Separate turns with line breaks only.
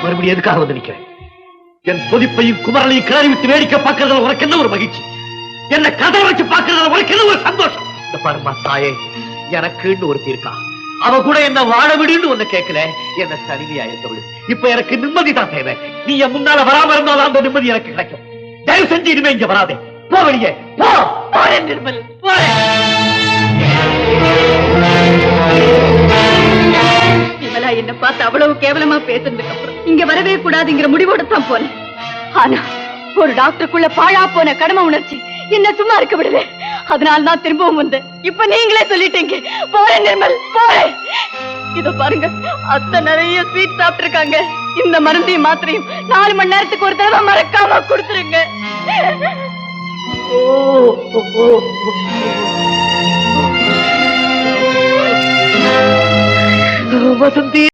மறுபடியும் எதுக்காக வந்து நிக்கிறேன்? என் கொதிப்பையும் குமரலையும் கிளறி விட்டு வேடிக்கை பார்க்கறதுல உனக்கு என்ன ஒரு மகிழ்ச்சி? என்ன கதை வச்சு பார்க்கறதுல உனக்கு என்ன ஒரு சந்தோஷம்? இந்த பாருமா தாயே, எனக்குன்னு ஒருத்தி இருக்கா. அவ கூட என்ன வாழ விடுன்னு ஒண்ணு கேட்கல, என்ன தனிமையா இருக்கவளு. இப்ப எனக்கு நிம்மதி தான் தேவை. நீ என் முன்னால வராம இருந்தாலும் அந்த நிம்மதி எனக்கு கிடைக்கும். தயவு செஞ்சு இனிமே இங்க வராதே. போ வெளியே, போ. போறேன் நிர்மல், போறேன்.
விமலா என்ன பார்த்து அவ்வளவு கேவலமா பேசுறதுக்கு அப்புறம் இங்க வரவே கூடாதுங்கிற முடிவோட தான் போனேன். ஆனா ஒரு டாக்டருக்குள்ள பாழா போன கடமை உணர்ச்சி என்ன சும்மா இருக்க விடுது. அதனால நான் திரும்பவும் வந்தேன். இப்ப நீங்களே சொல்லிட்டீங்க. போறேன் நிர்மல், போறேன். இத பாருங்க, அத்தை நிறைய ஸ்வீட் சாப்பிட்டு இருக்காங்க. இந்த மருந்தையும் மாத்திரையும் 4 மணி நேரத்துக்கு ஒரு தடவை மறக்காம கொடுத்துருங்க.
வசந்தி.